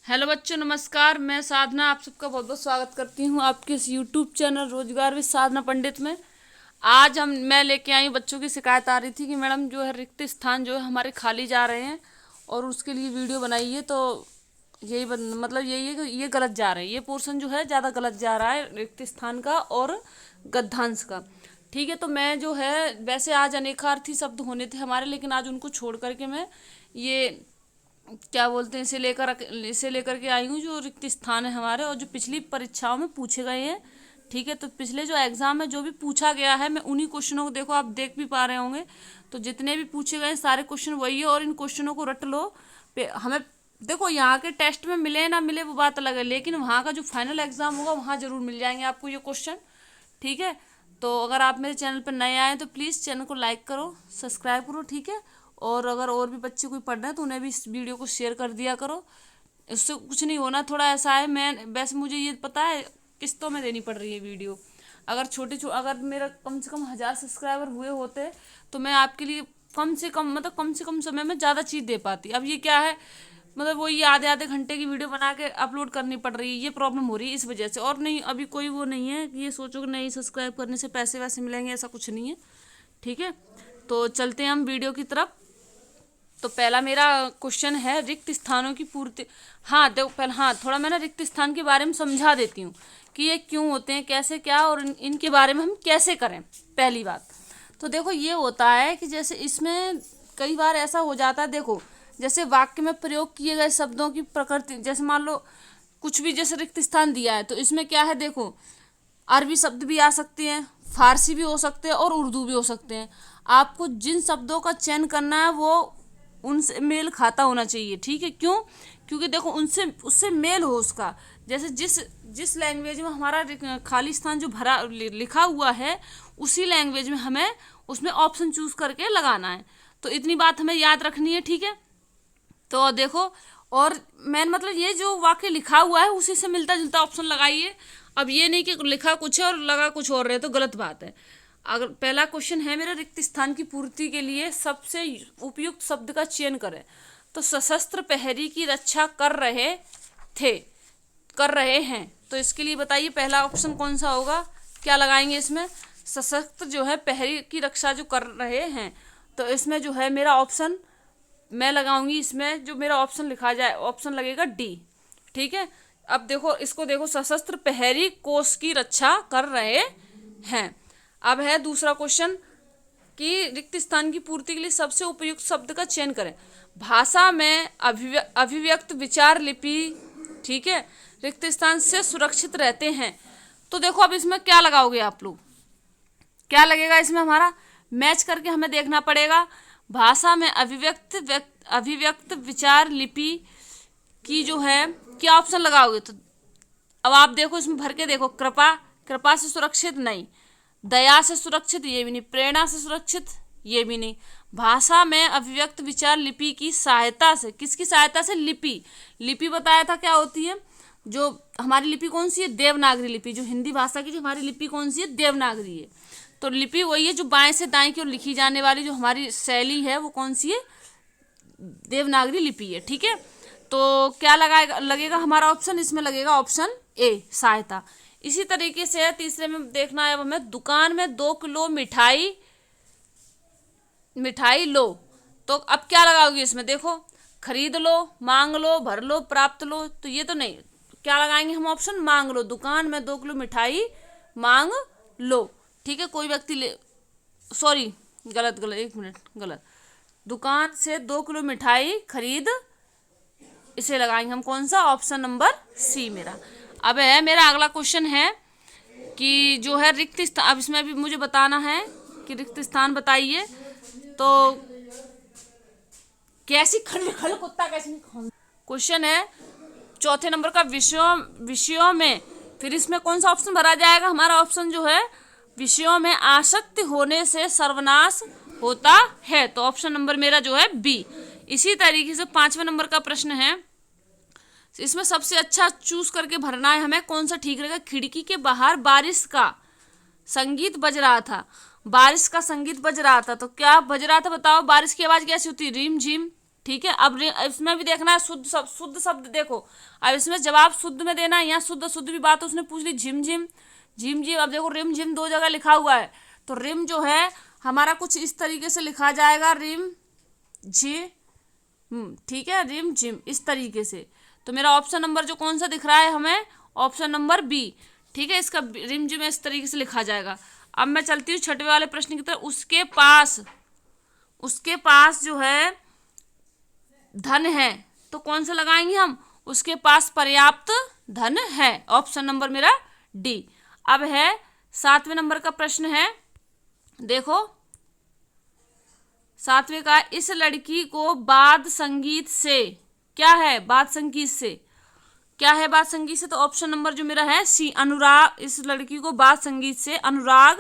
Hello बच्चों, नमस्कार। मैं साधना आप सबका बहुत बहुत स्वागत करती हूँ आपके इस यूट्यूब चैनल रोजगार विद साधना पंडित में। आज मैं लेके आई हूँ, बच्चों की शिकायत आ रही थी कि मैडम जो है रिक्त स्थान जो है हमारे खाली जा रहे हैं और उसके लिए वीडियो बनाई है। तो यही मतलब यही है कि ये गलत जा रहे हैं, ये पोर्शन जो है ज़्यादा गलत जा रहा है रिक्त स्थान का और गद्यांश का। ठीक है, तो मैं जो है वैसे आज अनेकार्थी शब्द होने थे हमारे, लेकिन आज उनको छोड़ करके मैं ये क्या बोलते हैं इसे लेकर के आई हूँ जो रिक्त स्थान है हमारे और जो पिछली परीक्षाओं में पूछे गए हैं। ठीक है, तो पिछले जो एग्जाम में जो भी पूछा गया है मैं उन्हीं क्वेश्चनों को, देखो आप देख भी पा रहे होंगे, तो जितने भी पूछे गए सारे क्वेश्चन वही है और इन क्वेश्चनों को रट लो। हमें देखो यहाँ के टेस्ट में मिले ना मिले वो बात अलग है, लेकिन वहाँ का जो फाइनल एग्जाम होगा वहाँ जरूर मिल जाएंगे आपको ये क्वेश्चन। ठीक है, तो अगर आप मेरे चैनल पर नए आए तो प्लीज़ चैनल को लाइक करो, सब्सक्राइब करो। ठीक है, और अगर और भी बच्चे कोई पढ़ रहे हैं तो उन्हें भी इस वीडियो को शेयर कर दिया करो। इससे कुछ नहीं होना, थोड़ा ऐसा है, मैं वैसे मुझे ये पता है किस्तों में देनी पड़ रही है वीडियो। अगर मेरा कम से कम 1000 सब्सक्राइबर हुए होते तो मैं आपके लिए कम से कम समय में ज़्यादा चीज़ दे पाती। अब ये क्या है, मतलब वो ये आधे आधे घंटे की वीडियो बना के अपलोड करनी पड़ रही है, ये प्रॉब्लम हो रही है इस वजह से। और नहीं, अभी कोई वो नहीं है कि ये सोचो कि नहीं सब्सक्राइब करने से पैसे वैसे मिलेंगे, ऐसा कुछ नहीं है। ठीक है, तो चलते हैं हम वीडियो की तरफ। तो पहला मेरा क्वेश्चन है रिक्त स्थानों की पूर्ति। हाँ देखो, पहले थोड़ा मैं ना रिक्त स्थान के बारे में समझा देती हूँ कि ये क्यों होते हैं, कैसे क्या, और इनके बारे में हम कैसे करें। पहली बात तो देखो ये होता है कि जैसे इसमें कई बार ऐसा हो जाता है, देखो जैसे वाक्य में प्रयोग किए गए शब्दों की प्रकृति, जैसे मान लो कुछ भी जैसे रिक्त स्थान दिया है तो इसमें क्या है, देखो अरबी शब्द भी आ सकते हैं, फारसी भी हो सकते हैं और उर्दू भी हो सकते हैं। आपको जिन शब्दों का चयन करना है वो उनसे मेल खाता होना चाहिए। ठीक है, क्यों? क्योंकि देखो उनसे उससे मेल हो उसका, जैसे जिस जिस लैंग्वेज में हमारा खाली स्थान जो भरा लिखा हुआ है उसी लैंग्वेज में हमें उसमें ऑप्शन चूज करके लगाना है। तो इतनी बात हमें याद रखनी है। ठीक है, तो देखो, और मैन मतलब ये जो वाक्य लिखा हुआ है उसी से मिलता जुलता ऑप्शन लगाइए। अब ये नहीं कि लिखा कुछ है और लगा कुछ और रहे तो गलत बात है। अगर पहला क्वेश्चन है मेरा, रिक्त स्थान की पूर्ति के लिए सबसे उपयुक्त शब्द का चयन करें। तो सशस्त्र प्रहरी की रक्षा कर रहे हैं, तो इसके लिए बताइए पहला ऑप्शन कौन सा होगा, क्या लगाएंगे इसमें? सशस्त्र जो है प्रहरी की रक्षा जो कर रहे हैं, तो इसमें जो है मेरा ऑप्शन मैं लगाऊंगी, इसमें जो मेरा ऑप्शन लिखा जाए ऑप्शन लगेगा डी। ठीक है, अब देखो इसको देखो, सशस्त्र प्रहरी कोष की रक्षा कर रहे हैं। अब है दूसरा क्वेश्चन कि रिक्त स्थान की पूर्ति के लिए सबसे उपयुक्त शब्द का चयन करें। भाषा में अभिव्यक्त विचार लिपि, ठीक है, रिक्त स्थान से सुरक्षित रहते हैं। तो देखो अब इसमें क्या लगाओगे आप लोग, क्या लगेगा इसमें हमारा, मैच करके हमें देखना पड़ेगा। भाषा में अभिव्यक्त विचार लिपि की जो है क्या ऑप्शन लगाओगे? तो अब आप देखो इसमें भर के देखो, कृपा से सुरक्षित नहीं, दया से सुरक्षित ये भी नहीं, प्रेरणा से सुरक्षित ये भी नहीं। भाषा में अभिव्यक्त विचार लिपि की सहायता से, किसकी सहायता से? लिपि बताया था क्या होती है, जो हमारी लिपि कौन सी है? देवनागरी लिपि। जो हिंदी भाषा की जो हमारी लिपि कौन सी है? देवनागरी है। तो लिपि वही है जो बाएं से दाएं की ओर लिखी जाने वाली जो हमारी शैली है वो कौन सी है? देवनागरी लिपि है। ठीक है, तो क्या लगेगा हमारा ऑप्शन, इसमें लगेगा ऑप्शन ए, सहायता। इसी तरीके से तीसरे में देखना है हमें, दुकान में 2 किलो मिठाई लो। तो अब क्या लगाओगे इसमें, देखो खरीद लो, मांग लो, भर लो, प्राप्त लो, तो ये तो नहीं, क्या लगाएंगे हम ऑप्शन मांग लो। दुकान में 2 किलो मिठाई मांग लो। ठीक है, कोई व्यक्ति सॉरी गलत, एक मिनट, गलत। दुकान से 2 किलो मिठाई खरीद, इसे लगाएंगे हम कौन सा, ऑप्शन नंबर सी मेरा। अब है मेरा अगला क्वेश्चन है कि जो है रिक्त स्थान, अब इसमें भी मुझे बताना है कि रिक्त स्थान बताइए। तो कैसी खल कुत्ता कैसे नहीं, क्वेश्चन है चौथे नंबर का, विषयों में, फिर इसमें कौन सा ऑप्शन भरा जाएगा? हमारा ऑप्शन जो है विषयों में आसक्ति होने से सर्वनाश होता है, तो ऑप्शन नंबर मेरा जो है बी। इसी तरीके से 5वें नंबर का प्रश्न है, इसमें सबसे अच्छा चूज करके भरना है हमें, कौन सा ठीक रहेगा? खिड़की के बाहर बारिश का संगीत बज रहा था, बारिश का संगीत बज रहा था, तो क्या बज रहा था बताओ, बारिश की आवाज कैसी होती है? रिम झिम। ठीक है। अब इसमें भी देखना है शुद्ध शब्द। देखो अब इसमें जवाब शुद्ध में देना है। यहाँ शुद्ध भी बात उसने पूछ ली, झिम झिम झिम झिम। अब देखो रिम झिम 2 जगह लिखा हुआ है, तो रिम जो है हमारा कुछ इस तरीके से लिखा जाएगा, रिम झिम, ठीक है, रिम झिम इस तरीके से। तो मेरा ऑप्शन नंबर जो कौन सा दिख रहा है हमें, ऑप्शन नंबर बी, ठीक है, इसका रिम झिम इस तरीके से लिखा जाएगा। अब मैं चलती हूँ छठवें वाले प्रश्न की तरफ। उसके पास जो है धन है, तो कौन सा लगाएंगे हम, उसके पास पर्याप्त धन है, ऑप्शन नंबर मेरा डी। अब है 7वें नंबर का प्रश्न है, देखो 7वें का, इस लड़की को वाद्य संगीत से क्या है, वाद्य संगीत से क्या है, वाद्य संगीत से, तो ऑप्शन नंबर जो मेरा है सी, अनुराग। इस लड़की को वाद्य संगीत से अनुराग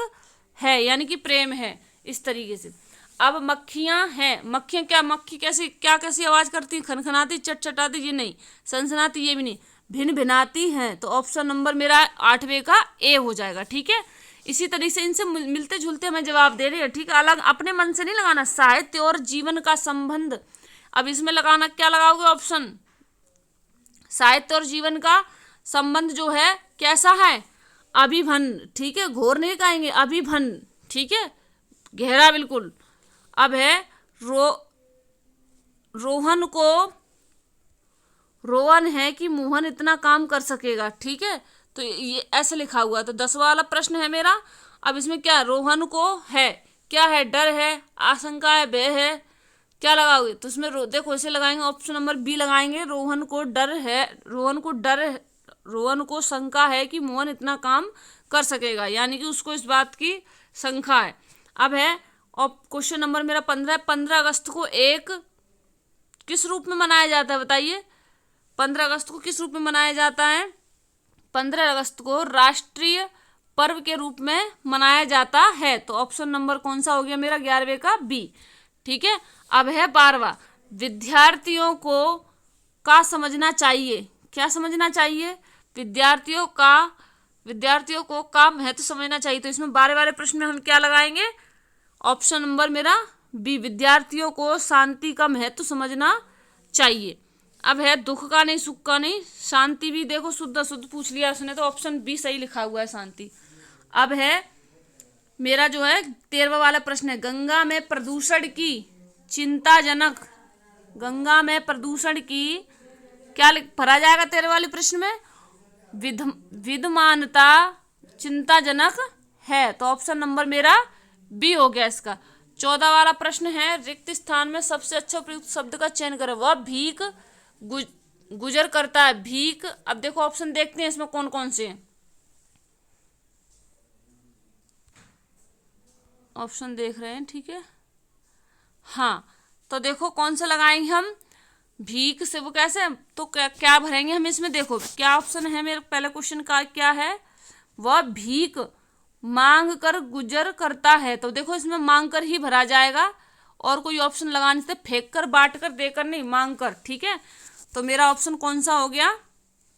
है, यानी कि प्रेम है, इस तरीके से। अब मक्खियां हैं, मक्खियां क्या, मक्खी कैसी आवाज करती, खनखनाती, चटचटाती, ये नहीं, सनसनाती, ये भी नहीं, भिन भिनाती हैं, तो ऑप्शन नंबर मेरा 8वें का ए हो जाएगा, ठीक है। इसी तरीके से इनसे मिलते जुलते हमें जवाब दे रही है, ठीक है, अलग अपने मन से नहीं लगाना। साहित्य और जीवन का संबंध, अब इसमें लगाना, क्या लगाओगे ऑप्शन, साहित्य और जीवन का संबंध जो है कैसा है, अभिभन्न, ठीक है, घोर नहीं कहेंगे, अभिभन्न, ठीक है, गहरा बिल्कुल। अब है रोहन है कि मोहन इतना काम कर सकेगा, ठीक है, तो ये ऐसे लिखा हुआ। तो 10वां वाला प्रश्न है मेरा। अब इसमें क्या, रोहन को है, क्या है, डर है, आशंका है, भय है, क्या लगाओगे, तो इसमें देखो इसे लगाएंगे, ऑप्शन नंबर बी लगाएंगे, रोहन को शंका है कि मोहन इतना काम कर सकेगा, यानी कि उसको इस बात की शंका है। अब है और क्वेश्चन नंबर मेरा 15 अगस्त को एक किस रूप में मनाया जाता है, बताइए, 15 अगस्त को किस रूप में मनाया जाता है, 15 अगस्त को राष्ट्रीय पर्व के रूप में मनाया जाता है, तो ऑप्शन नंबर कौन सा हो गया मेरा, 11वें का बी, ठीक है। अब है 12वां, विद्यार्थियों समझना चाहिए, क्या समझना चाहिए, विद्यार्थियों को का महत्व समझना चाहिए, तो इसमें 12 वाले प्रश्न में हम क्या लगाएंगे, ऑप्शन नंबर मेरा बी, विद्यार्थियों को शांति का महत्व समझना चाहिए। अब है दुख का नहीं, सुख का नहीं, शांति भी देखो शुद्ध पूछ लिया उसने, तो ऑप्शन बी सही लिखा हुआ है, शांति। अब है मेरा जो है 13वां वाला प्रश्न है, गंगा में प्रदूषण की क्या भरा जाएगा 13 वाले प्रश्न में, विद्यमानता चिंताजनक है, तो ऑप्शन नंबर मेरा बी हो गया इसका। 14 वाला प्रश्न है, रिक्त स्थान में सबसे अच्छा प्रयुक्त शब्द का चयन करें, वह भीख गुजर करता है, भीख। अब देखो ऑप्शन देखते हैं इसमें कौन कौन से हैं, ऑप्शन देख रहे हैं, ठीक है, हाँ, तो देखो कौन सा लगाएंगे हम, भीख से, वो कैसे, तो क्या भरेंगे हम इसमें, देखो क्या ऑप्शन है मेरे पहले क्वेश्चन का, क्या है, वह भीख मांग कर गुजर करता है, तो देखो इसमें मांग कर ही भरा जाएगा, और कोई ऑप्शन लगाने से, फेंक कर, बांट कर, देकर नहीं, मांग कर, ठीक है, तो मेरा ऑप्शन कौन सा हो गया,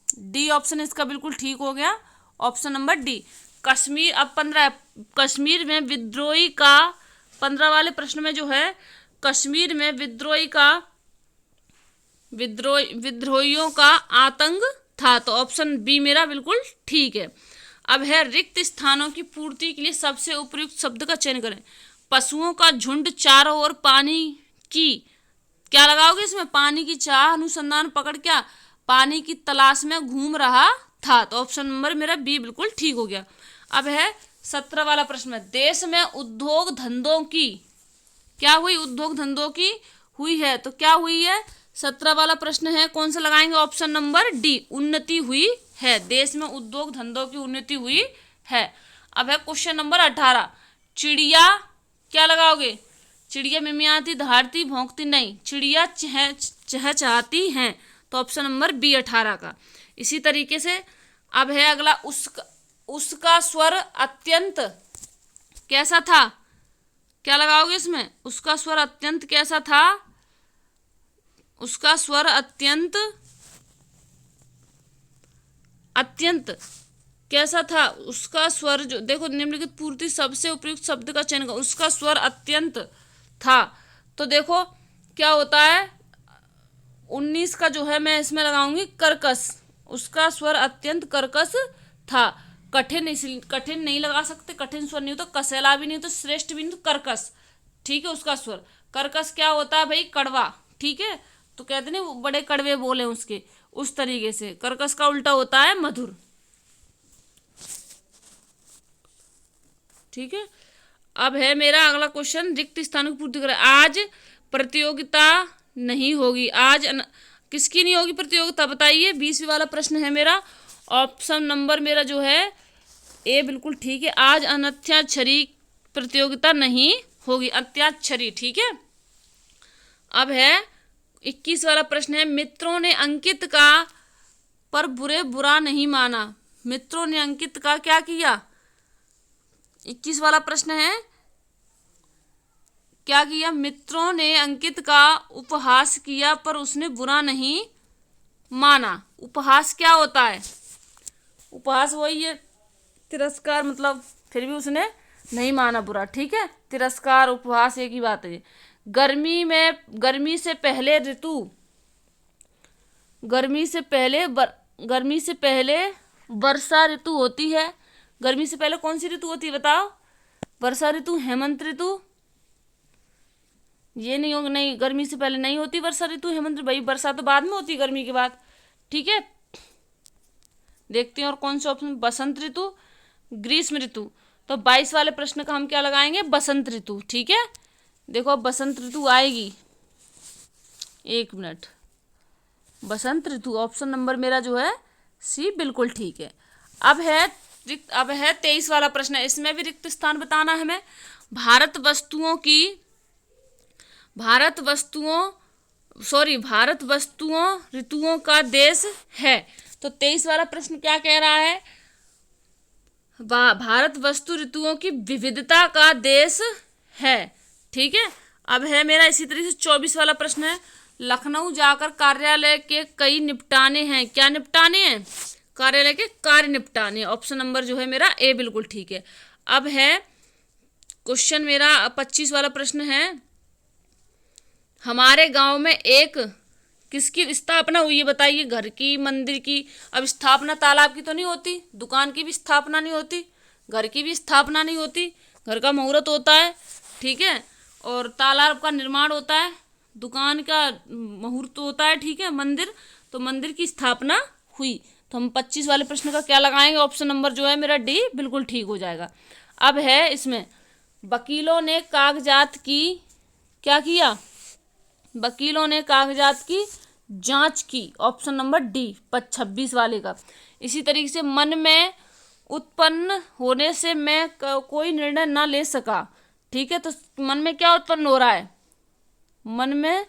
डी ऑप्शन इसका बिल्कुल ठीक हो गया, ऑप्शन नंबर डी। कश्मीर, अब 15, कश्मीर में विद्रोही का, 15 वाले प्रश्न में जो है, कश्मीर में विद्रोहियों का आतंक था, तो ऑप्शन बी मेरा बिल्कुल ठीक है। अब है रिक्त स्थानों की पूर्ति के लिए सबसे उपयुक्त शब्द का चयन करें, पशुओं का झुंड चारों ओर पानी की, क्या लगाओगे इसमें, पानी की चाह, अनुसंधान, पकड़, क्या, पानी की तलाश में घूम रहा था, तो ऑप्शन नंबर मेरा बी बिल्कुल ठीक हो गया। अब है 17 वाला प्रश्न में, देश में उद्योग धंधों की क्या हुई, उद्योग धंधों की हुई है, तो क्या हुई है, 17 वाला प्रश्न है, कौन सा लगाएंगे, ऑप्शन नंबर डी, उन्नति हुई है, देश में उद्योग धंधों की उन्नति हुई है। अब है क्वेश्चन नंबर 18, चिड़िया, क्या लगाओगे, चिड़िया मिमियाती, धारती, भौंकती नहीं, चिड़िया चहचहाती हैं, तो ऑप्शन नंबर बी 18 का। इसी तरीके से अब है अगला, उसका स्वर अत्यंत कैसा था, क्या लगाओगे इसमें, उसका स्वर अत्यंत कैसा था, उसका स्वर अत्यंत कैसा था, उसका स्वर जो, देखो निम्नलिखित पूर्ति सबसे उपयुक्त शब्द का चयन करो, उसका स्वर अत्यंत था, तो देखो क्या होता है, 19 का जो है मैं इसमें लगाऊंगी कर्कश, उसका स्वर अत्यंत कर्कश था। कठिन नहीं लगा सकते, कठिन स्वर नहीं हो तो कसैला भी नहीं हो तो श्रेष्ठ भी नहीं तो कर्कश, ठीक है। उसका स्वर कर्कश क्या होता है भाई, कड़वा, ठीक है। तो कहते नहीं वो बड़े कड़वे बोले उसके, उस तरीके से कर्कश का उल्टा होता है मधुर, ठीक है। अब है मेरा अगला क्वेश्चन, रिक्त स्थानों की पूर्ति करें। आज प्रतियोगिता नहीं होगी, किसकी नहीं होगी प्रतियोगिता बताइए, 20वीं वाला प्रश्न है मेरा। ऑप्शन नंबर मेरा जो है ए बिल्कुल ठीक है, आज अनत्याक्षरी प्रतियोगिता नहीं होगी, अत्याक्षरी, ठीक है। अब है 21 वाला प्रश्न है, मित्रों ने अंकित का पर बुरा नहीं माना। मित्रों ने अंकित का क्या किया, 21 वाला प्रश्न है, क्या किया, मित्रों ने अंकित का उपहास किया पर उसने बुरा नहीं माना। उपहास क्या होता है, उपहास वही है तिरस्कार, मतलब फिर भी उसने नहीं माना बुरा, ठीक है। तिरस्कार उपहास एक ही बात है। गर्मी से पहले वर्षा ऋतु होती है। गर्मी से पहले कौन सी ऋतु होती है बताओ, वर्षा ऋतु, हेमंत ऋतु, ये नहीं होगा, नहीं गर्मी से पहले नहीं होती वर्षा ऋतु, हेमंत, भाई वर्षा तो बाद में होती है गर्मी के बाद, ठीक है। देखते हैं और कौन सा ऑप्शन, बसंत ऋतु, ग्रीष्म ऋतु। तो 22 वाले प्रश्न का हम क्या लगाएंगे, बसंत ऋतु, ठीक है। देखो अब बसंत ऋतु आएगी, एक मिनट, बसंत ऋतु ऑप्शन नंबर मेरा जो है सी बिल्कुल ठीक है। अब है 23 वाला प्रश्न है, इसमें भी रिक्त स्थान बताना है हमें। भारत वस्तुओं ऋतुओं का देश है। तो 23 वाला प्रश्न क्या कह रहा है, भारत वस्तु ऋतुओं की विविधता का देश है, ठीक है। अब है मेरा इसी तरीके से 24 वाला प्रश्न है, लखनऊ जाकर कार्यालय के कई निपटाने हैं। क्या निपटाने हैं, कार्यालय के कार्य निपटाने। ऑप्शन नंबर जो है मेरा ए बिल्कुल ठीक है। अब है क्वेश्चन मेरा 25 वाला प्रश्न है, हमारे गांव में एक किसकी स्थापना हुई है बताइए, घर की, मंदिर की। अब स्थापना तालाब की तो नहीं होती, दुकान की भी स्थापना नहीं होती, घर की भी स्थापना नहीं होती। घर का मुहूर्त होता है, ठीक है, और तालाब का निर्माण होता है, दुकान का मुहूर्त होता है, ठीक है। मंदिर की स्थापना हुई। तो हम 25 वाले प्रश्न का क्या लगाएंगे, ऑप्शन नंबर जो है मेरा डी बिल्कुल ठीक हो जाएगा। अब है इसमें, वकीलों ने कागजात की क्या किया, वकीलों ने कागजात की जांच की। ऑप्शन नंबर डी 26 वाले का। इसी तरीके से मन में उत्पन्न होने से मैं कोई निर्णय ना ले सका, ठीक है। तो मन में क्या उत्पन्न हो रहा है, मन में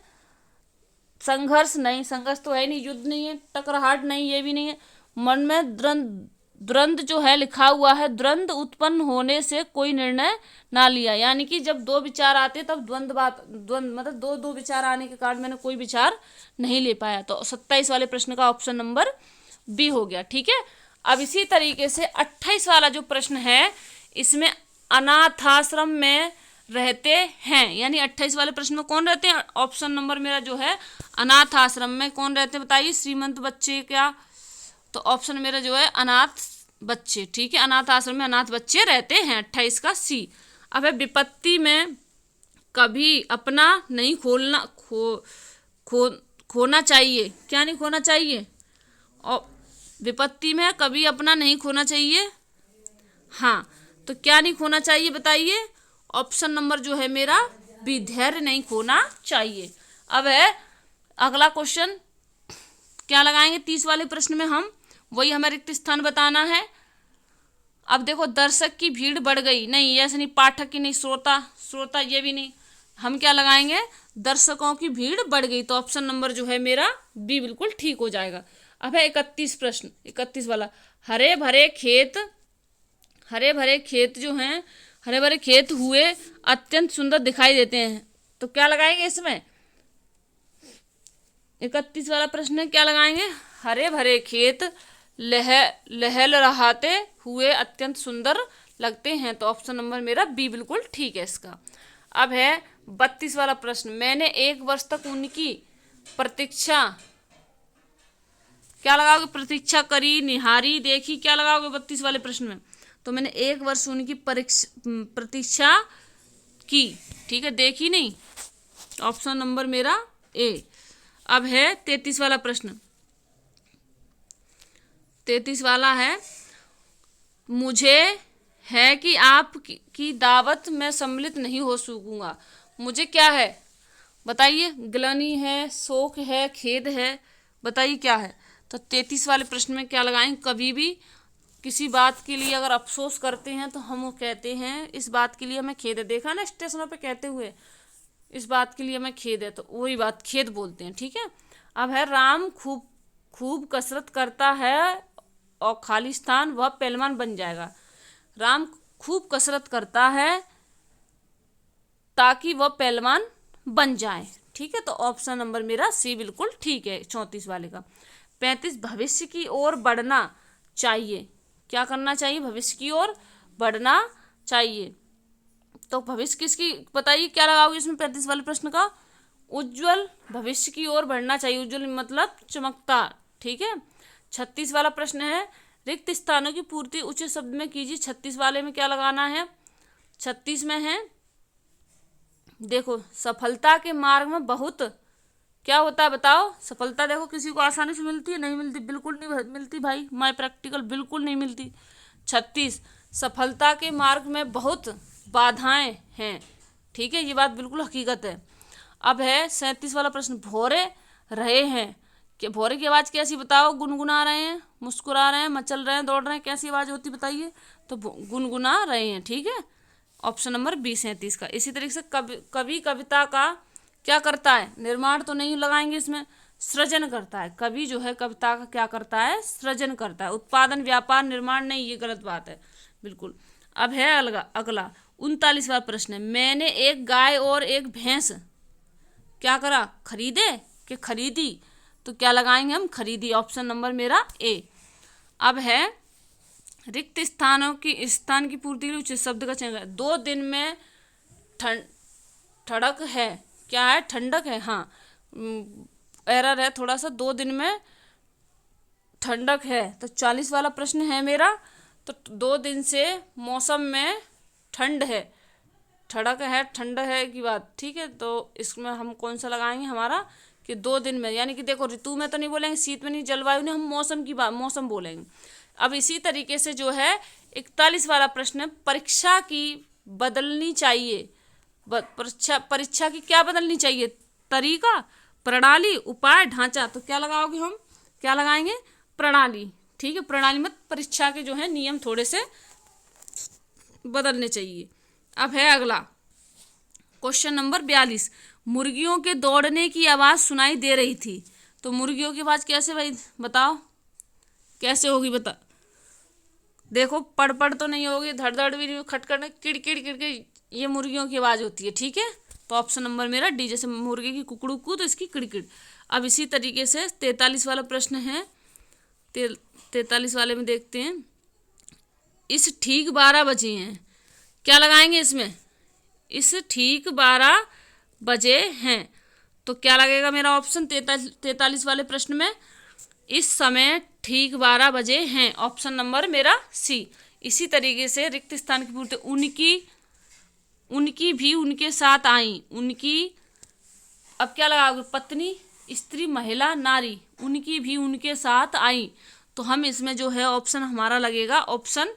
संघर्ष तो है नहीं, युद्ध नहीं है, टकराहट नहीं, ये भी नहीं है। मन में द्वंद्व जो है लिखा हुआ है, द्वंद्व उत्पन्न होने से कोई निर्णय ना लिया, यानी कि जब दो विचार आते तब द्वंद्व मतलब दो विचार आने के कारण मैंने कोई विचार नहीं ले पाया। तो 27 वाले प्रश्न का ऑप्शन नंबर बी हो गया, ठीक है। अब इसी तरीके से 28 वाला जो प्रश्न है, इसमें अनाथाश्रम में रहते हैं, यानी 28 वाले प्रश्न में कौन रहते हैं, ऑप्शन नंबर मेरा जो है अनाथ आश्रम में कौन रहते हैं बताइए, श्रीमंत बच्चे क्या। तो ऑप्शन मेरा जो है अनाथ बच्चे, ठीक है, अनाथ आश्रम में अनाथ बच्चे रहते हैं, 28 का सी। अब है विपत्ति में कभी अपना नहीं खोना चाहिए। क्या नहीं खोना चाहिए, और विपत्ति में कभी अपना नहीं खोना चाहिए, हाँ। तो क्या नहीं खोना चाहिए बताइए, ऑप्शन नंबर जो है मेरा बी, धैर्य नहीं खोना चाहिए। अब है अगला क्वेश्चन, क्या लगाएंगे 30 वाले प्रश्न में हम, वही हमें रिक्त स्थान बताना है। अब देखो, दर्शक की भीड़ बढ़ गई, नहीं ऐसे नहीं, पाठक की नहीं, श्रोता ये भी नहीं, हम क्या लगाएंगे, दर्शकों की भीड़ बढ़ गई। तो ऑप्शन नंबर जो है मेरा बी बिल्कुल ठीक हो जाएगा। अब है 31 प्रश्न, 31 वाला, हरे भरे खेत जो हैं, हरे भरे खेत हुए अत्यंत सुंदर दिखाई देते हैं। तो क्या लगाएंगे इसमें, 31 वाला प्रश्न है, क्या लगाएंगे, हरे भरे खेत लहलहाते हुए अत्यंत सुंदर लगते हैं। तो ऑप्शन नंबर मेरा बी बिल्कुल ठीक है इसका। अब है 32 वाला प्रश्न, मैंने 1 वर्ष तक उनकी प्रतीक्षा, क्या लगाओगे? प्रतीक्षा करी, निहारी, देखी, क्या लगाओगे 32 वाले प्रश्न में? तो मैंने 1 वर्ष उनकी प्रतीक्षा की, ठीक है, देखी नहीं। ऑप्शन नंबर मेरा ए। अब है 33 वाला प्रश्न। 33 वाला है, मुझे है कि आप की दावत में सम्मिलित नहीं हो सकूंगा। मुझे क्या है बताइए? ग्लानि है, शोक है, खेद है, बताइए क्या है? तो 33 वाले प्रश्न में क्या लगाएं? कभी भी किसी बात के लिए अगर अफसोस करते हैं तो हम वो कहते हैं इस बात के लिए हमें खेद है। देखा ना स्टेशनों पे कहते हुए, इस बात के लिए हमें खेद है, तो वही बात खेद बोलते हैं, ठीक है। अब है, राम खूब खूब कसरत करता है और खालिस्तान वह पहलवान बन जाएगा। राम खूब कसरत करता है ताकि वह पहलवान बन जाए, ठीक है। तो ऑप्शन नंबर मेरा सी बिल्कुल ठीक है 34 वाले का। 35, भविष्य की ओर बढ़ना चाहिए। क्या करना चाहिए? भविष्य की ओर बढ़ना चाहिए। तो भविष्य किसकी बताइए, क्या लगाओगे इसमें 35 वाले प्रश्न का? उज्जवल भविष्य की ओर बढ़ना चाहिए। उज्जवल मतलब चमकता, ठीक है। 36 वाला प्रश्न है, रिक्त स्थानों की पूर्ति उचित शब्द में कीजिए। 36 वाले में क्या लगाना है? 36 में है, देखो, सफलता के मार्ग में बहुत क्या होता है बताओ? सफलता देखो किसी को आसानी से मिलती है? नहीं मिलती, बिल्कुल नहीं मिलती भाई, माय प्रैक्टिकल बिल्कुल नहीं मिलती। 36, सफलता के मार्ग में बहुत बाधाएं हैं, ठीक है, ये बात बिल्कुल हकीकत है। अब है 37 वाला प्रश्न, भौरे रहे हैं, कि भौरे की आवाज़ कैसी बताओ? गुनगुना रहे हैं, मुस्कुरा रहे हैं, मचल रहे हैं, दौड़ रहे हैं, कैसी आवाज़ होती बताइए? तो गुनगुना रहे हैं, ठीक है। ऑप्शन नंबर 37 का। इसी तरीके से कवि कविता का क्या करता है? निर्माण तो नहीं लगाएंगे इसमें, सृजन करता है। कवि जो है कविता का क्या करता है? सृजन करता है। उत्पादन, व्यापार, निर्माण नहीं, ये गलत बात है बिल्कुल। अब है अगला 39वां प्रश्न है, मैंने एक गाय और एक भैंस क्या करा? खरीदे कि खरीदी? तो क्या लगाएंगे हम? खरीदी। ऑप्शन नंबर मेरा ए। अब है, रिक्त स्थान की पूर्ति के लिए उचित शब्द का चयन करें। 2 दिन में ठंडक है, क्या है? ठंडक है, हाँ, एरर है थोड़ा सा। 2 दिन में ठंडक है, तो 40 वाला प्रश्न है मेरा। तो 2 दिन से मौसम में ठंड है, ठंडक है, ठंड है की बात, ठीक है। तो इसमें हम कौन सा लगाएंगे? हमारा कि 2 दिन में, यानी कि देखो ऋतु में तो नहीं बोलेंगे, शीत में नहीं, जलवायु में, हम मौसम की बात, मौसम बोलेंगे। अब इसी तरीके से जो है 41 वाला प्रश्न, परीक्षा की बदलनी चाहिए। परीक्षा की क्या बदलनी चाहिए? तरीका, प्रणाली, उपाय, ढांचा। तो क्या लगाओगे हम? क्या लगाएंगे? प्रणाली, ठीक है। प्रणाली मत, परीक्षा के जो है नियम थोड़े से बदलने चाहिए। अब है अगला क्वेश्चन नंबर 42, मुर्गियों के दौड़ने की आवाज़ सुनाई दे रही थी। तो मुर्गियों की आवाज़ कैसे भाई बताओ? कैसे होगी बता? देखो, पड़ तो नहीं होगी, धड़ धड़ भी नहीं, खटखट, किड़किड़ किड़किड़, ये मुर्गियों की आवाज़ होती है, ठीक है। तो ऑप्शन नंबर मेरा डी, जैसे मुर्गी की कुकड़ू कू तो इसकी किड़किड़। अब इसी तरीके से 43 वाला प्रश्न है, 43 वाले में देखते हैं, इस ठीक 12 बजे हैं, क्या लगाएंगे इसमें? इस ठीक 12 बजे हैं, तो क्या लगेगा मेरा ऑप्शन 43 वाले प्रश्न में? इस समय ठीक 12 बजे हैं, ऑप्शन नंबर मेरा सी। इसी तरीके से रिक्त स्थान की पूर्ति, उनकी भी उनके साथ आई, उनकी, अब क्या लगाओगे? पत्नी, स्त्री, महिला, नारी, उनकी भी उनके साथ आई। तो हम इसमें जो है ऑप्शन हमारा लगेगा ऑप्शन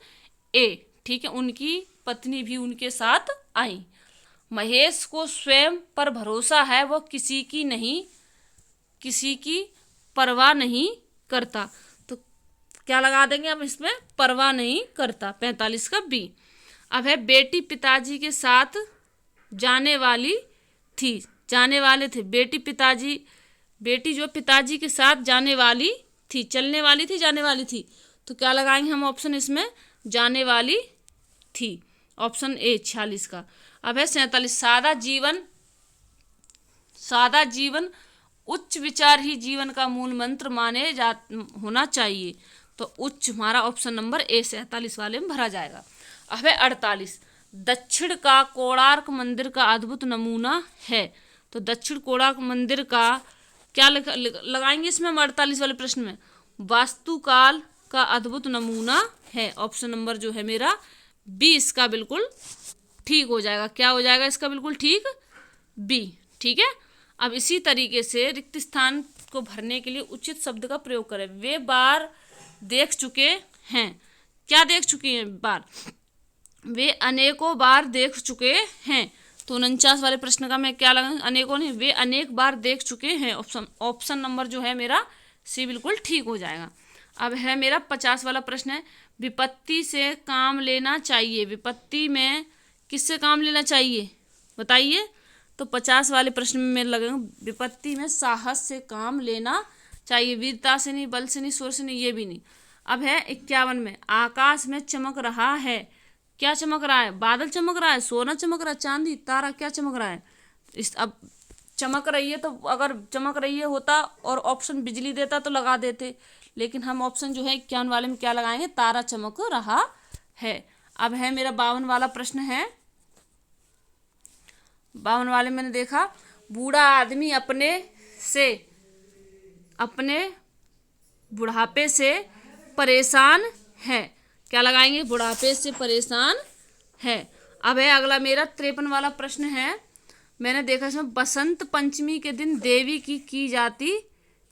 ए, ठीक है। उनकी पत्नी भी उनके साथ आई। महेश को स्वयं पर भरोसा है, वह किसी की परवाह नहीं करता। तो क्या लगा देंगे हम इसमें? परवाह नहीं करता, 45 का बी। अब है, बेटी पिताजी के साथ जाने वाले थे। बेटी जो पिताजी के साथ जाने वाली थी, चलने वाली थी, जाने वाली थी। तो क्या लगाएंगे हम ऑप्शन इसमें? जाने वाली थी, ऑप्शन ए 46 का। अब है 47, सादा जीवन उच्च विचार ही जीवन का मूल मंत्र होना चाहिए। तो उच्च हमारा ऑप्शन नंबर ए 47 वाले में भरा जाएगा। अब है 48, दक्षिण का कोणार्क मंदिर का अद्भुत नमूना है। तो दक्षिण कोणार्क मंदिर का क्या लगाएंगे इसमें हम 48 वाले प्रश्न में? वास्तुकाल का अद्भुत नमूना है। ऑप्शन नंबर जो है मेरा बी इसका बिल्कुल ठीक हो जाएगा। क्या हो जाएगा इसका बिल्कुल ठीक? बी। ठीक है। अब इसी तरीके से रिक्त स्थान को भरने के लिए उचित शब्द का प्रयोग करें। वे बार देख चुके हैं। क्या देख चुके हैं? बार। वे अनेकों बार देख चुके हैं। तो 49 वाले प्रश्न का मैं क्या लगाऊंगी? अनेकों नहीं, वे अनेक बार देख चुके हैं। ऑप्शन नंबर जो है मेरा सी बिल्कुल ठीक हो जाएगा। अब है मेरा 50 वाला प्रश्न है, विपत्ति से काम लेना चाहिए। विपत्ति में किससे काम लेना चाहिए बताइए? तो 50 वाले प्रश्न में मैं लगाऊंगा विपत्ति में साहस से काम लेना चाहिए। वीरता से नहीं, बल से नहीं, शोर से नहीं, ये भी नहीं। अब है 51 में, आकाश में चमक रहा है। क्या चमक रहा है? बादल चमक रहा है, सोना चमक रहा है, चांदी, तारा, क्या चमक रहा है? अब चमक रही है तो अगर चमक रही है होता और ऑप्शन बिजली देता तो लगा देते, लेकिन हम ऑप्शन जो है 51 वाले में क्या लगाएंगे? तारा चमक रहा है। अब है मेरा 52 वाला प्रश्न है। 52 वाले मैंने देखा, बूढ़ा आदमी अपने बुढ़ापे से परेशान है। क्या लगाएंगे? बुढ़ापे से परेशान है। अब है अगला मेरा 53 वाला प्रश्न है। मैंने देखा इसमें बसंत पंचमी के दिन देवी की जाती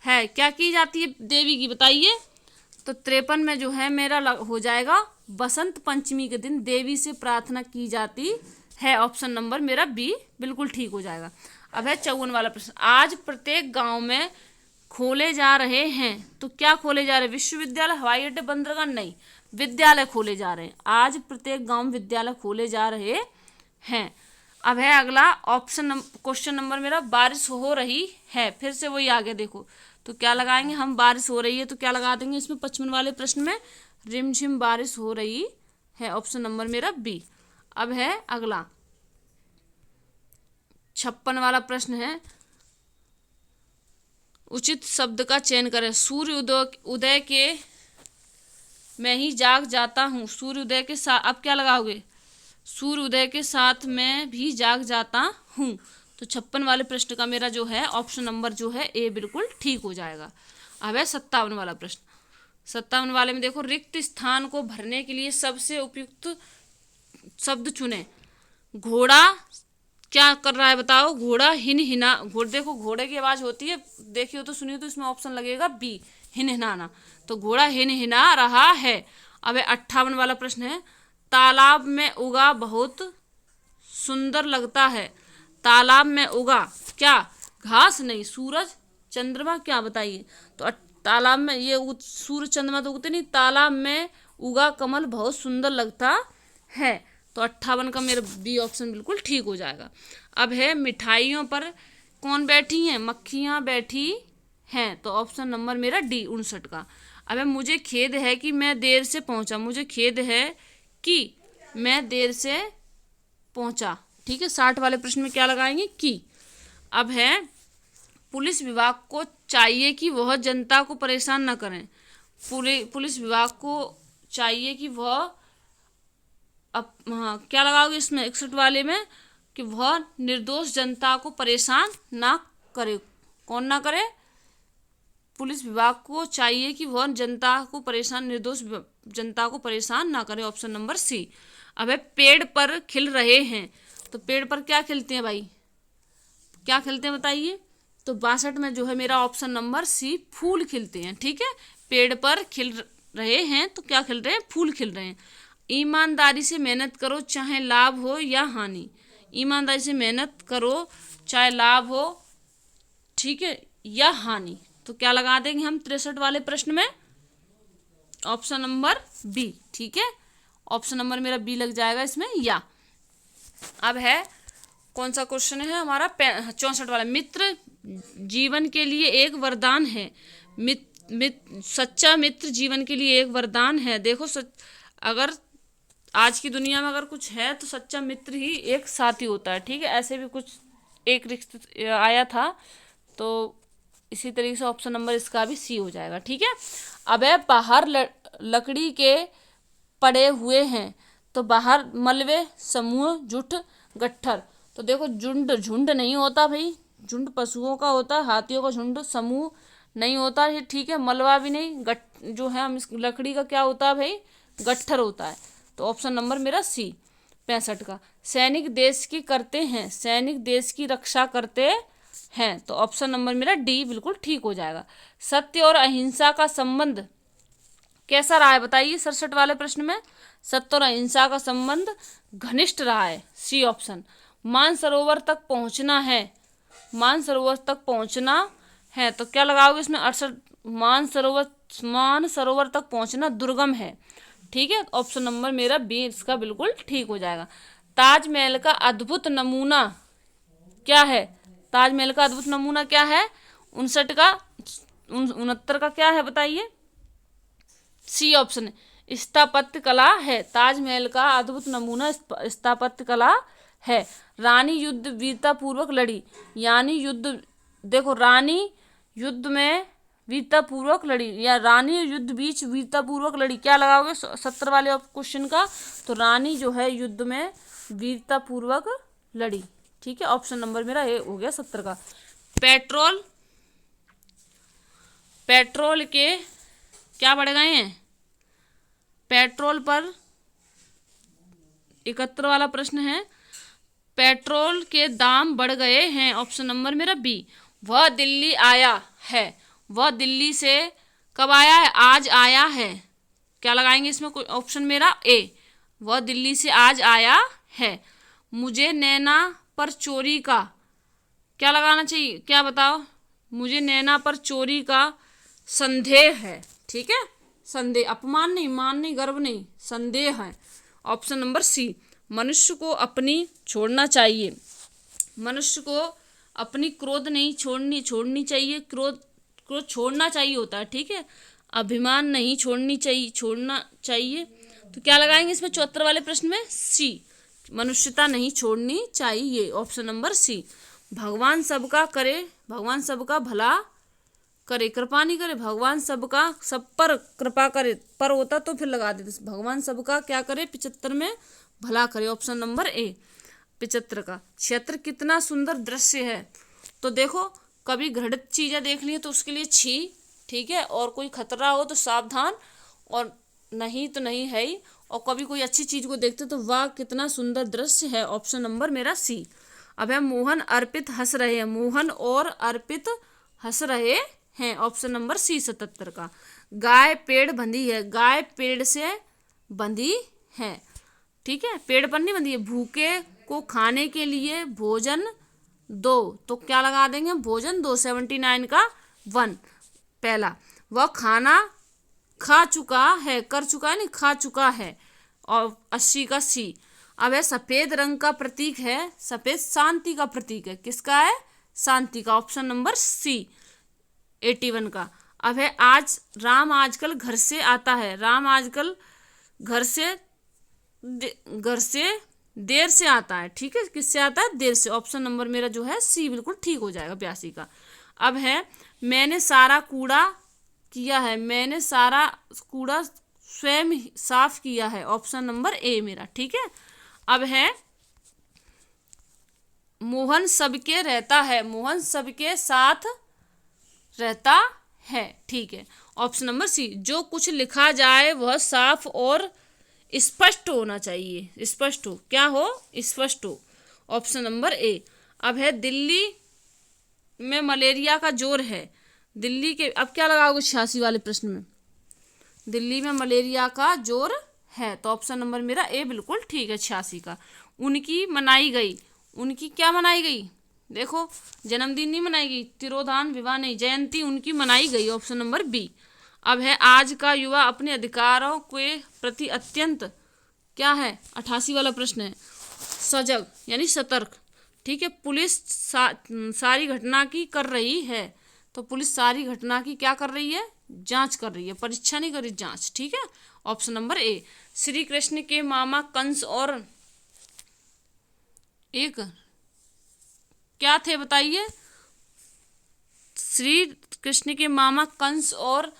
है। क्या की जाती है देवी की बताइए? तो 53 में जो है मेरा हो जाएगा बसंत पंचमी के दिन देवी से प्रार्थना की जाती है। ऑप्शन नंबर मेरा बी बिल्कुल ठीक हो जाएगा। अब है 54 वाला प्रश्न, आज प्रत्येक गांव में खोले जा रहे हैं। तो क्या खोले जा रहे हैं? विश्वविद्यालय, हवाई अड्डे, बंदरगाह? नहीं, विद्यालय खोले जा रहे हैं। आज प्रत्येक गांव में विद्यालय खोले जा रहे हैं। अब है अगला क्वेश्चन नंबर मेरा, बारिश हो रही है। फिर से वही आगे देखो, तो क्या लगाएंगे हम? बारिश हो रही है तो क्या लगा देंगे इसमें? 55 वाले प्रश्न में रिमझिम बारिश हो रही है। ऑप्शन नंबर मेरा बी। अब है अगला 56 वाला प्रश्न है, उचित शब्द का चयन करें। सूर्य उदय के मैं ही जाग जाता हूँ। सूर्य उदय के साथ अब क्या लगाओगे? सूर्य उदय के साथ मैं भी जाग जाता हूँ। तो 56 वाले प्रश्न का मेरा जो है ऑप्शन नंबर जो है ए बिल्कुल ठीक हो जाएगा। अब है 57 वाला प्रश्न। 57 वाले में देखो, रिक्त स्थान को भरने के लिए सबसे उपयुक्त शब्द चुने। घोड़ा क्या कर रहा है बताओ? घोड़ा हिन हिना। देखो घोड़े की आवाज होती है, देखी हो तो सुनी हो तो इसमें ऑप्शन लगेगा बी, हिन हिनाना। तो घोड़ा हिन हिना रहा है। अब 58 वाला प्रश्न है, तालाब में उगा बहुत सुंदर लगता है। तालाब में उगा क्या? घास? नहीं, सूरज, चंद्रमा, क्या बताइए? तो तालाब में ये सूरज चंद्रमा तो उगते नहीं, तालाब में उगा कमल बहुत सुंदर लगता है। तो 58 का मेरा बी ऑप्शन बिल्कुल ठीक हो जाएगा। अब है मिठाइयों पर कौन बैठी हैं? मक्खियाँ बैठी हैं। तो ऑप्शन नंबर मेरा डी 59 का। अब है मुझे खेद है कि मैं देर से पहुंचा। मुझे खेद है कि मैं देर से पहुंचा। ठीक है, 60 वाले प्रश्न में क्या लगाएंगे? की। अब है पुलिस विभाग को चाहिए कि वह जनता को परेशान न करें। पुलिस विभाग को चाहिए कि वह हाँ क्या लगाओगे इसमें 61 वाले में? कि वह निर्दोष जनता को परेशान ना करे। कौन ना करे? पुलिस विभाग को चाहिए कि वह निर्दोष जनता को परेशान ना करे। Option number C. अब है पेड़ पर खिल रहे हैं। तो पेड़ पर क्या खिलते हैं भाई? क्या खिलते हैं बताइए? तो 62 में जो है मेरा ऑप्शन नंबर सी, फूल खिलते हैं। ठीक है, पेड़ पर खिल रहे हैं तो क्या खिल रहे हैं? फूल खिल रहे हैं। ईमानदारी से मेहनत करो चाहे लाभ हो या हानि। ईमानदारी से मेहनत करो चाहे लाभ हो, ठीक है, या हानि। तो क्या लगा देंगे हम 63 वाले प्रश्न में? Option number B. ठीक है, ऑप्शन नंबर मेरा बी लग जाएगा इसमें या। अब है कौन सा क्वेश्चन है हमारा? 64 वाला, मित्र जीवन के लिए एक वरदान है। सच्चा मित्र जीवन के लिए एक वरदान है। देखो अगर आज की दुनिया में अगर कुछ है तो सच्चा मित्र ही एक साथी होता है। ठीक है, ऐसे भी कुछ एक रिश्ता आया था, तो इसी तरीके से ऑप्शन नंबर इसका भी सी हो जाएगा। ठीक है, अब है बाहर लकड़ी के पड़े हुए हैं। तो बाहर मलबे, समूह, जुट, गट्ठर। तो देखो झुंड नहीं होता भाई, झुंड पशुओं का होता है, हाथियों का झुंड समूह नहीं होता है, ठीक है। मलबा भी नहीं, जो है हम इस लकड़ी का क्या होता है भाई, गट्ठर होता है। तो ऑप्शन नंबर मेरा सी 65 का। सैनिक देश की करते हैं, सैनिक देश की रक्षा करते हैं, तो ऑप्शन नंबर मेरा डी बिल्कुल ठीक हो जाएगा। सत्य और अहिंसा का संबंध कैसा रहा है बताइए 67 वाले प्रश्न में। सत्य और अहिंसा का संबंध घनिष्ठ रहा है, सी ऑप्शन। मानसरोवर तक पहुंचना है, मानसरोवर तक पहुंचना है, तो क्या लगाओगे इसमें 68। मानसरोवर तक पहुंचना दुर्गम है, ठीक है। ऑप्शन नंबर मेरा बी इसका बिल्कुल ठीक हो जाएगा। ताजमहल का अद्भुत नमूना क्या है, ताजमहल का अद्भुत नमूना क्या है, 59 का 69 का क्या है बताइए, सी ऑप्शन है, स्थापत्य कला है। ताजमहल का अद्भुत नमूना स्थापत्य कला है। रानी युद्ध वीरता पूर्वक लड़ी, यानी युद्ध, देखो रानी युद्ध में वीरता पूर्वक लड़ी, या रानी युद्ध बीच वीरता पूर्वक लड़ी, क्या लगाओगे 70 वाले क्वेश्चन का, तो रानी जो है युद्ध में वीरता पूर्वक लड़ी, ठीक है। ऑप्शन नंबर मेरा ए हो गया 70 का। पेट्रोल, पेट्रोल के क्या बढ़ गए हैं, पेट्रोल पर 71 वाला प्रश्न है, पेट्रोल के दाम बढ़ गए हैं, ऑप्शन नंबर मेरा बी। वह दिल्ली आया है, वह दिल्ली से कब आया है, आज आया है, क्या लगाएंगे इसमें, ऑप्शन मेरा ए, वह दिल्ली से आज आया है। मुझे नैना पर चोरी का, क्या लगाना चाहिए, क्या बताओ, मुझे नैना पर चोरी का संदेह है, ठीक है। संदेह, अपमान नहीं, मान नहीं, गर्व नहीं, संदेह है, ऑप्शन नंबर सी। मनुष्य को अपनी छोड़ना चाहिए, मनुष्य को अपनी क्रोध नहीं छोड़नी चाहिए, क्रोध छोड़ना चाहिए होता है, ठीक है। अभिमान नहीं छोड़ना चाहिए, तो क्या लगाएंगे इसमें 74 वाले प्रश्न में, सी, मनुष्यता नहीं छोड़नी चाहिए, ऑप्शन नंबर सी। भगवान सबका करे, भगवान सबका भला करे, कृपा नहीं करे, भगवान सबका, सब पर कृपा करे, पर होता तो फिर लगा देते, भगवान सबका क्या करे 75 में भला करे, ऑप्शन नंबर ए 75 का। क्षेत्र कितना सुंदर दृश्य है, तो देखो कभी घृणित चीजें देख ली तो उसके लिए छी, ठीक है, और कोई खतरा हो तो सावधान, और नहीं तो नहीं है ही, और कभी कोई अच्छी चीज को देखते तो वाह कितना सुंदर दृश्य है, ऑप्शन नंबर मेरा सी। अब है मोहन अर्पित हंस रहे हैं, मोहन और अर्पित हंस रहे हैं, ऑप्शन नंबर सी 77 का। गाय पेड़ बंधी है, गाय पेड़ से बंधी है, ठीक है, पेड़ पर नहीं बंधी है। भूखे को खाने के लिए भोजन दो, तो क्या लगा देंगे, भोजन दो, 79 का 1 पहला। वह खाना खा चुका है, कर चुका है नहीं, खा चुका है, और 80 का सी। अब है सफेद रंग का प्रतीक है, सफेद शांति का प्रतीक है, किसका है, शांति का, ऑप्शन नंबर सी 81 का। अब है आज राम आजकल घर से आता है, राम आजकल घर से देर से आता है, ठीक है, किससे आता है, देर से, ऑप्शन नंबर मेरा जो है सी बिल्कुल ठीक हो जाएगा 82 का। अब है मैंने सारा कूड़ा किया है, मैंने सारा कूड़ा स्वयं साफ किया है, ऑप्शन नंबर ए मेरा, ठीक है। अब है मोहन सबके रहता है, मोहन सबके साथ रहता है, ठीक है, ऑप्शन नंबर सी। जो कुछ लिखा जाए वह साफ और स्पष्ट होना चाहिए, स्पष्ट हो, क्या हो, स्पष्ट हो, ऑप्शन नंबर ए। अब है दिल्ली में मलेरिया का जोर है, दिल्ली के, अब क्या लगाओगे 86 वाले प्रश्न में, दिल्ली में मलेरिया का जोर है, तो ऑप्शन नंबर मेरा ए बिल्कुल ठीक है 86 का। उनकी मनाई गई, उनकी क्या मनाई गई, देखो जन्मदिन नहीं मनाई गई, तिरोधान विवाह नहीं, जयंती उनकी मनाई गई, ऑप्शन नंबर बी। अब है आज का युवा अपने अधिकारों के प्रति अत्यंत क्या है, 88 वाला प्रश्न है, सजग यानी सतर्क, ठीक है। पुलिस सारी घटना की कर रही है, तो पुलिस सारी घटना की क्या कर रही है, जांच कर रही है, परीक्षा नहीं कर रही, जांच, ठीक है, option number A. Shri Krishna के मामा कंस और एक क्या थे बताइए, श्री कृष्ण के मामा कंस और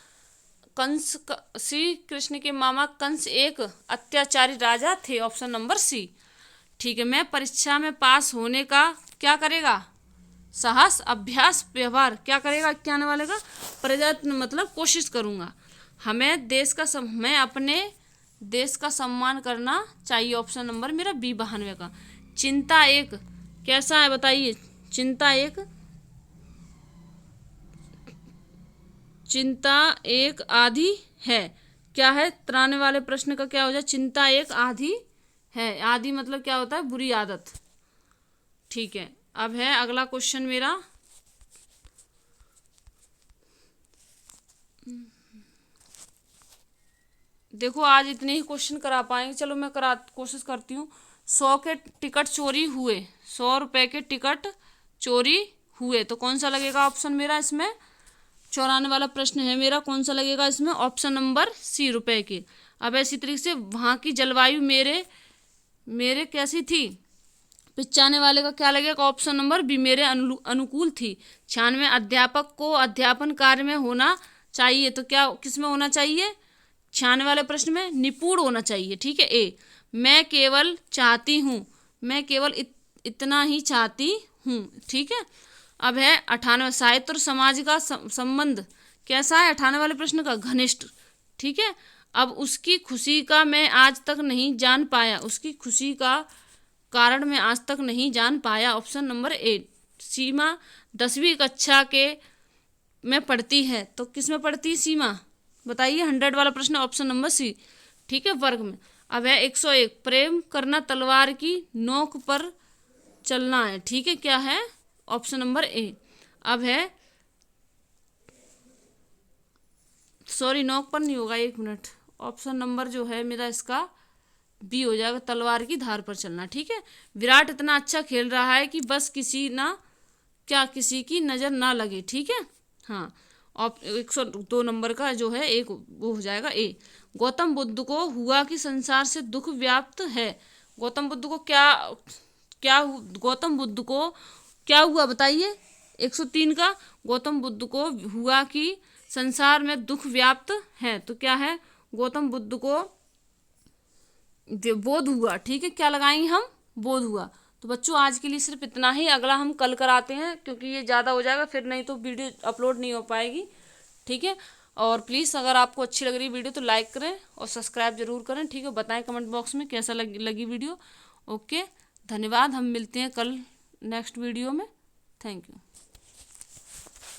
श्री कृष्ण के मामा कंस एक अत्याचारी राजा थे, ऑप्शन नंबर सी, ठीक है। मैं परीक्षा में पास होने का क्या करेगा, साहस, अभ्यास, व्यवहार। क्या करेगा क्या आने वाले का? प्रयत्न मतलब कोशिश करूँगा। मैं अपने देश का सम्मान करना चाहिए। ऑप्शन नंबर मेरा बी 92 का। चिंता एक कैसा है बताइए? चिंता एक आधी है। क्या है? 93 वाले प्रश्न का क्या हो जाए? चिंता एक आधी है। आधी मतलब क्या होता है? बुरी आदत। ठीक है, अब है अगला क्वेश्चन मेरा। देखो आज इतने ही क्वेश्चन करा पाएंगे, चलो मैं कोशिश करती हूँ। 100 के टिकट चोरी हुए, 100 रुपए के टिकट चोरी हुए, तो कौन सा लगेगा ऑप्शन मेरा इसमें? 94 वाला प्रश्न है मेरा, कौन सा लगेगा इसमें? ऑप्शन नंबर सी, रुपए के। अब ऐसी तरीके से वहाँ की जलवायु मेरे कैसी थी? 95 वाले का क्या लगेगा? ऑप्शन नंबर बी, मेरे अनुकूल थी। 96 अध्यापक को अध्यापन कार्य में होना चाहिए, तो क्या किस में होना चाहिए? 96 वाले प्रश्न में निपुण होना चाहिए। ठीक है, ए। मैं केवल चाहती हूँ, मैं केवल इतना ही चाहती हूँ। ठीक है, अब है 98 साहित्य और समाज का संबंध कैसा है? 98 वाले प्रश्न का घनिष्ठ। ठीक है, अब उसकी खुशी का मैं आज तक नहीं जान पाया, उसकी खुशी का कारण मैं आज तक नहीं जान पाया। Option number A. सीमा 10वीं कक्षा के में पढ़ती है, तो किस में पढ़ती है सीमा? बताइए, 100 वाला प्रश्न, ऑप्शन नंबर सी। ठीक है, वर्ग में। अब है 101 प्रेम करना तलवार की नोक पर चलना है। ठीक है, क्या है? Option number A. अब है सॉरी, नोक पर नहीं होगा, 1 मिनट। ऑप्शन नंबर जो है मेरा इसका बी हो जाएगा, तलवार की धार पर चलना। ठीक है, विराट इतना अच्छा खेल रहा है कि बस किसी की नज़र ना लगे। ठीक है, हाँ। 102 नंबर का जो है एक वो हो जाएगा ए। गौतम बुद्ध को हुआ कि संसार से दुख व्याप्त है। गौतम बुद्ध को गौतम बुद्ध को क्या हुआ बताइए? 103 का। गौतम बुद्ध को हुआ कि संसार में दुख व्याप्त है, तो क्या है? गौतम बुद्ध को बोध हुआ। ठीक है, क्या लगाएंगे हम? बोध हुआ। तो बच्चों आज के लिए सिर्फ इतना ही, अगला हम कल कराते हैं क्योंकि ये ज़्यादा हो जाएगा, फिर नहीं तो वीडियो अपलोड नहीं हो पाएगी। ठीक है, और प्लीज़ अगर आपको अच्छी लग रही वीडियो तो लाइक करें और सब्सक्राइब जरूर करें। ठीक है, बताएं कमेंट बॉक्स में कैसा लगी वीडियो। ओके, धन्यवाद। हम मिलते हैं कल नेक्स्ट वीडियो में। Thank you.